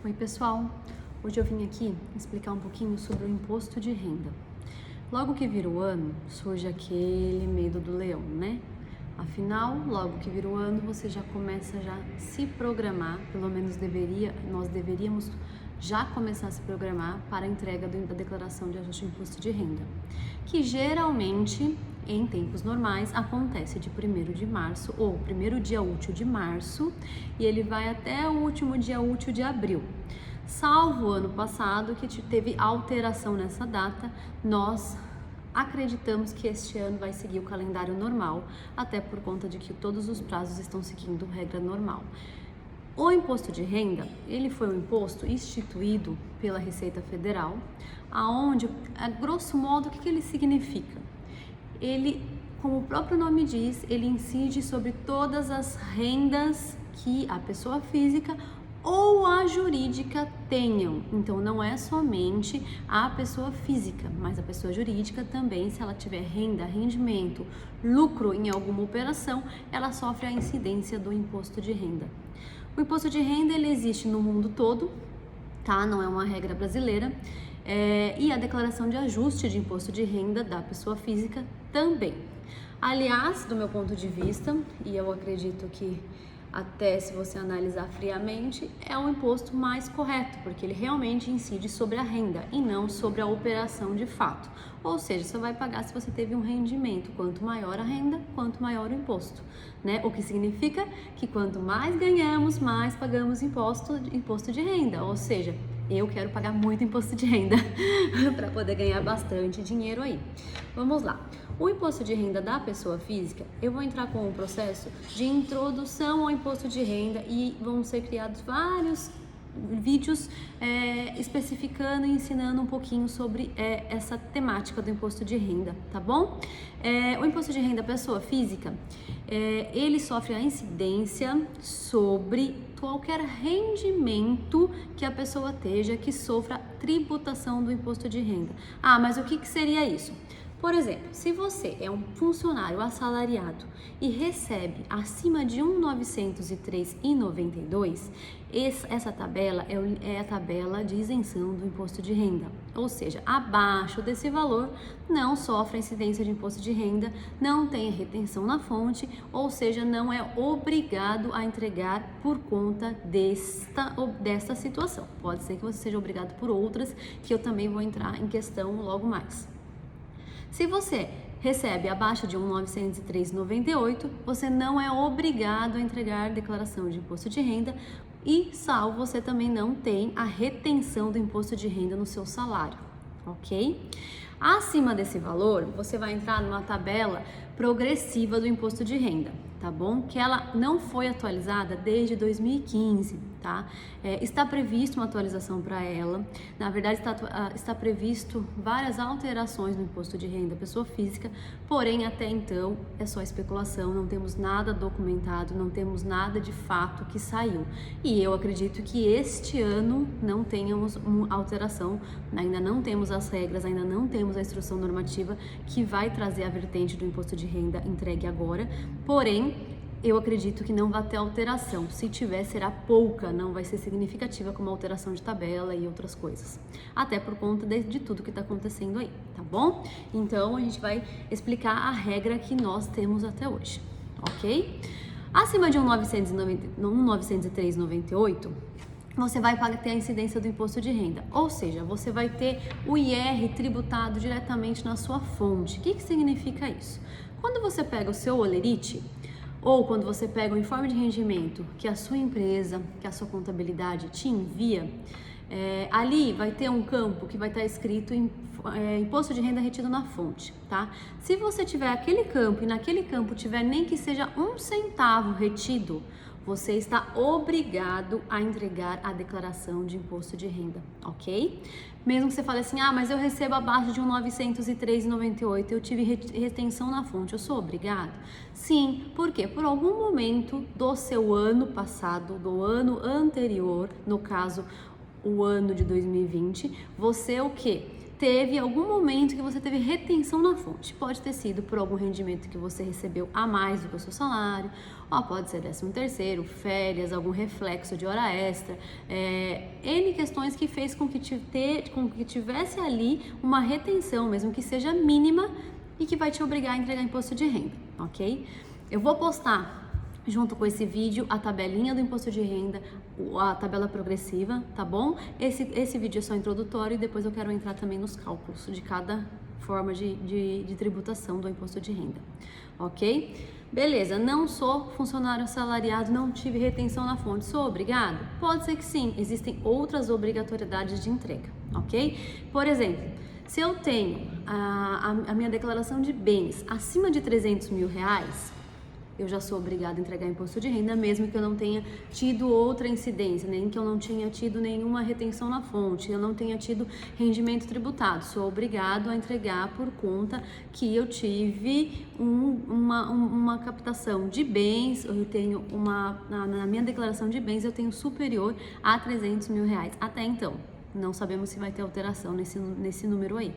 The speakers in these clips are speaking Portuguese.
Oi pessoal, hoje eu vim aqui explicar um pouquinho sobre o imposto de renda. Logo que vira o ano, surge aquele medo do leão, né? Afinal, logo que vira o ano, você já começa a se programar, pelo menos nós deveríamos já começar a se programar para a entrega da declaração de ajuste de imposto de renda, que geralmente, em tempos normais, acontece de 1º de março ou primeiro dia útil de março e ele vai até o último dia útil de abril. Salvo o ano passado, que teve alteração nessa data, nós acreditamos que este ano vai seguir o calendário normal, até por conta de que todos os prazos estão seguindo regra normal. O imposto de renda, ele foi um imposto instituído pela Receita Federal, aonde, a grosso modo, o que ele significa? Ele, como o próprio nome diz, ele incide sobre todas as rendas que a pessoa física ou a jurídica tenham. Então, não é somente a pessoa física, mas a pessoa jurídica também, se ela tiver renda, rendimento, lucro em alguma operação, ela sofre a incidência do imposto de renda. O imposto de renda, ele existe no mundo todo, tá? Não é uma regra brasileira. E a declaração de ajuste de imposto de renda da pessoa física também. Aliás, do meu ponto de vista, e eu acredito que até se você analisar friamente, é o imposto mais correto, porque ele realmente incide sobre a renda e não sobre a operação de fato. Ou seja, você vai pagar se você teve um rendimento. Quanto maior a renda, quanto maior o imposto, né? O que significa que quanto mais ganhamos, mais pagamos imposto de renda. Ou seja, eu quero pagar muito imposto de renda para poder ganhar bastante dinheiro aí. Vamos lá. O imposto de renda da pessoa física, eu vou entrar com um processo de introdução ao imposto de renda e vão ser criados vários vídeos especificando e ensinando um pouquinho sobre essa temática do imposto de renda, tá bom? O imposto de renda pessoa física, ele sofre a incidência sobre qualquer rendimento que a pessoa esteja que sofra tributação do imposto de renda. Ah, mas o que seria isso? Por exemplo, se você é um funcionário assalariado e recebe acima de R$ 1.903,92, essa tabela é a tabela de isenção do imposto de renda. Ou seja, abaixo desse valor não sofre a incidência de imposto de renda, não tem retenção na fonte, ou seja, não é obrigado a entregar por conta desta situação. Pode ser que você seja obrigado por outras, que eu também vou entrar em questão logo mais. Se você recebe abaixo de R$ 1.903,98, você não é obrigado a entregar declaração de imposto de renda e salvo você também não tem a retenção do imposto de renda no seu salário, ok? Acima desse valor, você vai entrar numa tabela progressiva do imposto de renda, tá bom? Que ela não foi atualizada desde 2015, tá? Está previsto uma atualização para ela. Na verdade, está previsto várias alterações no imposto de renda pessoa física, porém, até então, é só especulação, não temos nada documentado, não temos nada de fato que saiu. E eu acredito que este ano não tenhamos uma alteração, ainda não temos as regras, ainda não temos a instrução normativa que vai trazer a vertente do imposto de renda entregue agora, porém, eu acredito que não vai ter alteração. Se tiver, será pouca, não vai ser significativa como alteração de tabela e outras coisas. Até por conta de tudo que está acontecendo aí, tá bom? Então, a gente vai explicar a regra que nós temos até hoje, ok? Acima de R$ 1.903,98, você vai ter a incidência do imposto de renda, ou seja, você vai ter o IR tributado diretamente na sua fonte. O que significa isso? Quando você pega o seu holerite, ou quando você pega o informe de rendimento que a sua empresa, que a sua contabilidade te envia, ali vai ter um campo que vai estar escrito imposto de renda retido na fonte, tá? Se você tiver aquele campo e naquele campo tiver nem que seja 1 centavo retido, você está obrigado a entregar a declaração de imposto de renda, ok? Mesmo que você fale assim, ah, mas eu recebo abaixo de R$ 1.903,98, eu tive retenção na fonte, eu sou obrigado? Sim, porque por algum momento do seu ano passado, do ano anterior, no caso, o ano de 2020, você o quê? teve algum momento que você teve retenção na fonte. Pode ter sido por algum rendimento que você recebeu a mais do que o seu salário, ou pode ser 13º, férias, algum reflexo de hora extra, N questões que fez com que tivesse ali uma retenção, mesmo que seja mínima, e que vai te obrigar a entregar imposto de renda, ok? Eu vou postar junto com esse vídeo a tabelinha do imposto de renda, a tabela progressiva, tá bom? Esse vídeo é só introdutório e depois eu quero entrar também nos cálculos de cada forma de tributação do imposto de renda, ok? Beleza, não sou funcionário assalariado, não tive retenção na fonte, sou obrigado? Pode ser que sim, existem outras obrigatoriedades de entrega, ok? Por exemplo, se eu tenho a minha declaração de bens acima de 300 mil reais, eu já sou obrigada a entregar imposto de renda, mesmo que eu não tenha tido outra incidência, nem que eu não tenha tido nenhuma retenção na fonte, eu não tenha tido rendimento tributado. Sou obrigado a entregar por conta que eu tive uma captação de bens, eu tenho na minha declaração de bens eu tenho superior a 300 mil reais. Até então, não sabemos se vai ter alteração nesse número aí.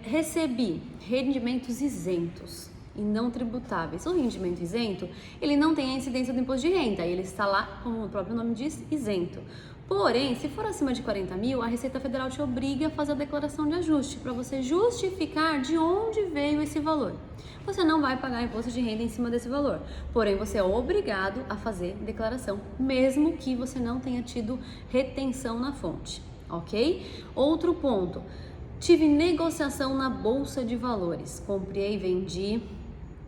Recebi rendimentos isentos e não tributáveis. O rendimento isento, ele não tem a incidência do imposto de renda, ele está lá, como o próprio nome diz, isento. Porém, se for acima de 40 mil, a Receita Federal te obriga a fazer a declaração de ajuste, para você justificar de onde veio esse valor. Você não vai pagar imposto de renda em cima desse valor, porém você é obrigado a fazer declaração, mesmo que você não tenha tido retenção na fonte, ok? Outro ponto, tive negociação na Bolsa de Valores, comprei, vendi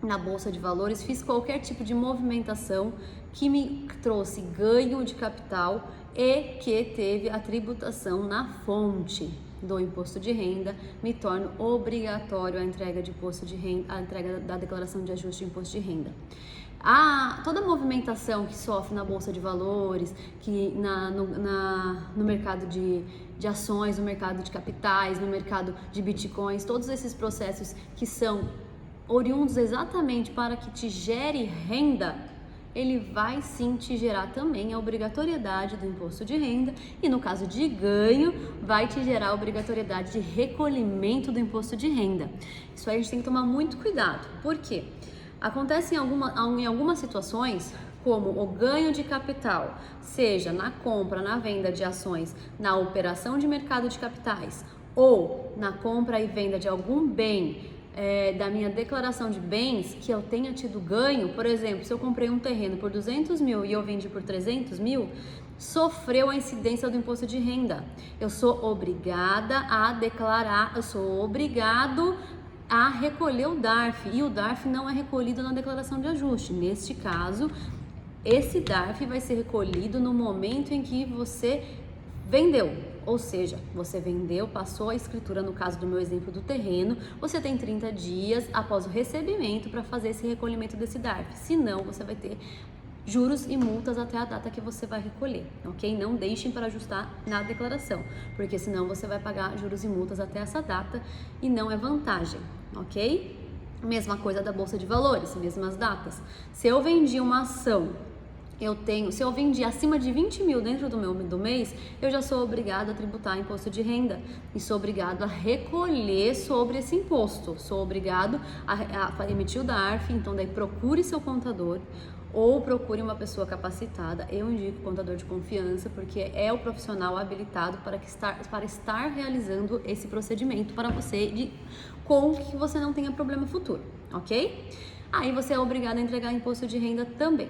na Bolsa de Valores, fiz qualquer tipo de movimentação que me trouxe ganho de capital e que teve a tributação na fonte do imposto de renda, me torna obrigatório a entrega de imposto de renda, a entrega da declaração de ajuste de imposto de renda. Toda movimentação que sofre na Bolsa de Valores, que no mercado de ações, no mercado de capitais, no mercado de bitcoins, todos esses processos que são oriundos exatamente para que te gere renda, ele vai sim te gerar também a obrigatoriedade do imposto de renda e no caso de ganho, vai te gerar a obrigatoriedade de recolhimento do imposto de renda. Isso aí a gente tem que tomar muito cuidado, por quê? Acontece em algumas situações, como o ganho de capital, seja na compra, na venda de ações, na operação de mercado de capitais ou na compra e venda de algum bem da minha declaração de bens que eu tenha tido ganho. Por exemplo, se eu comprei um terreno por 200 mil e eu vendi por 300 mil, sofreu a incidência do imposto de renda. Eu sou obrigada a declarar, eu sou obrigado a recolher o DARF e o DARF não é recolhido na declaração de ajuste. Neste caso, esse DARF vai ser recolhido no momento em que você vendeu, ou seja, você vendeu, passou a escritura, no caso do meu exemplo do terreno, você tem 30 dias após o recebimento para fazer esse recolhimento desse DARF, senão você vai ter juros e multas até a data que você vai recolher, ok? Não deixem para ajustar na declaração, porque senão você vai pagar juros e multas até essa data e não é vantagem, ok? Mesma coisa da Bolsa de Valores, mesmas datas. Se eu vendi uma ação, se eu vendi acima de 20 mil dentro do mês, eu já sou obrigado a tributar imposto de renda e sou obrigado a recolher sobre esse imposto. Sou obrigado a emitir o DARF, então daí procure seu contador ou procure uma pessoa capacitada. Eu indico contador de confiança, porque é o profissional habilitado para estar realizando esse procedimento para você, com que você não tenha problema futuro, ok? Aí você é obrigado a entregar imposto de renda também.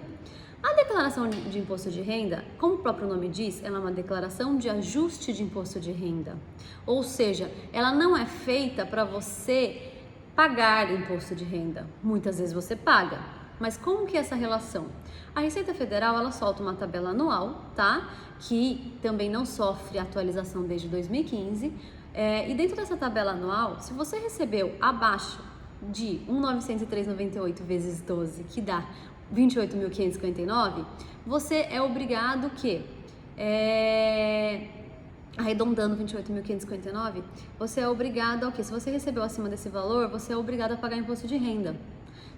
A declaração de imposto de renda, como o próprio nome diz, ela é uma declaração de ajuste de imposto de renda. Ou seja, ela não é feita para você pagar imposto de renda. Muitas vezes você paga, mas como que é essa relação? A Receita Federal, ela solta uma tabela anual, tá? Que também não sofre atualização desde 2015. E dentro dessa tabela anual, se você recebeu abaixo de 1.903,98 vezes 12, que dá 28.559, você é obrigado arredondando 28.559, você é obrigado ao quê? Se você recebeu acima desse valor, você é obrigado a pagar imposto de renda.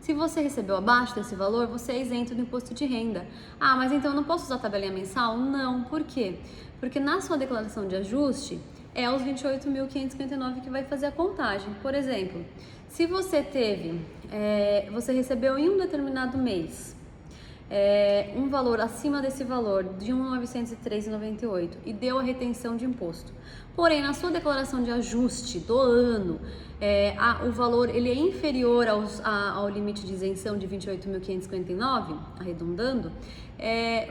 Se você recebeu abaixo desse valor, você é isento do imposto de renda. Mas então eu não posso usar a tabelinha mensal? Não, por quê? Porque na sua declaração de ajuste, é os 28.559 que vai fazer a contagem. Por exemplo, se você você recebeu em um determinado mês um valor acima desse valor de 1.903,98 e deu a retenção de imposto. Porém, na sua declaração de ajuste do ano, o valor ele é inferior ao limite de isenção de 28.559, arredondando,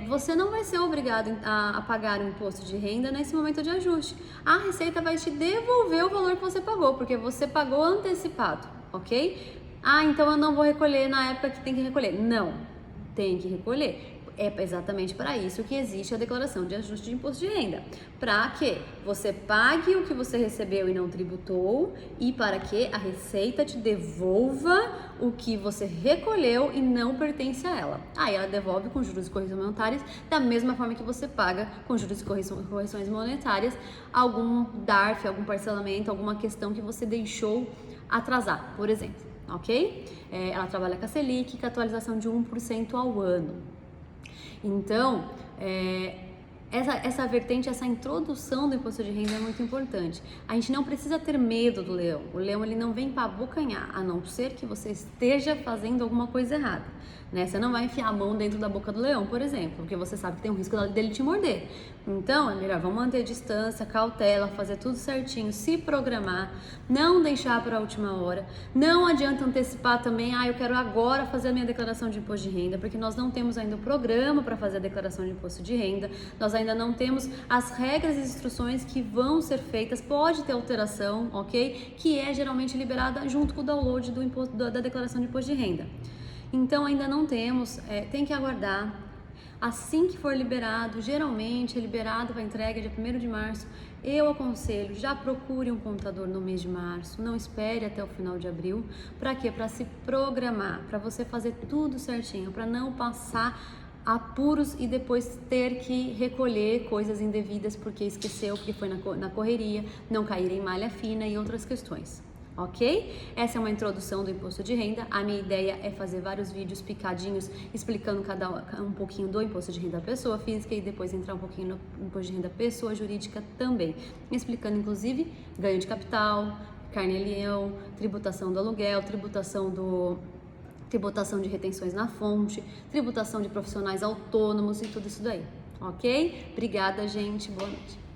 você não vai ser obrigado a pagar o imposto de renda nesse momento de ajuste. A Receita vai te devolver o valor que você pagou, porque você pagou antecipado, ok? Ah, então eu não vou recolher na época que tem que recolher. Não, tem que recolher. É exatamente para isso que existe a declaração de ajuste de imposto de renda. Para que você pague o que você recebeu e não tributou e para que a Receita te devolva o que você recolheu e não pertence a ela. Aí ela devolve com juros e correções monetárias, da mesma forma que você paga com juros e correções monetárias algum DARF, algum parcelamento, alguma questão que você deixou atrasar, por exemplo. Ok? Ela trabalha com a Selic, com a atualização de 1% ao ano. Então, essa vertente, essa introdução do imposto de renda é muito importante. A gente não precisa ter medo do leão. O leão ele não vem para abocanhar, a não ser que você esteja fazendo alguma coisa errada. Né? Você não vai enfiar a mão dentro da boca do leão, por exemplo, porque você sabe que tem um risco dele te morder. Então, é melhor vamos manter distância, cautela, fazer tudo certinho, se programar, não deixar para a última hora. Não adianta antecipar também, eu quero agora fazer a minha declaração de imposto de renda, porque nós não temos ainda o programa para fazer a declaração de imposto de renda, nós ainda não temos as regras e instruções que vão ser feitas, pode ter alteração, ok? Que é geralmente liberada junto com o download da declaração de imposto de renda. Então ainda não temos, tem que aguardar. Assim que for liberado, geralmente é liberado para entrega dia 1º de março, eu aconselho, já procure um contador no mês de março, não espere até o final de abril. Para quê? Para se programar, para você fazer tudo certinho, para não passar apuros e depois ter que recolher coisas indevidas porque esqueceu, porque foi na correria, não cair em malha fina e outras questões. Ok? Essa é uma introdução do imposto de renda. A minha ideia é fazer vários vídeos picadinhos explicando um pouquinho do imposto de renda pessoa física e depois entrar um pouquinho no imposto de renda pessoa jurídica também, explicando inclusive ganho de capital, carnê-leão, tributação do aluguel, tributação de retenções na fonte, tributação de profissionais autônomos e tudo isso daí. Ok? Obrigada, gente. Boa noite.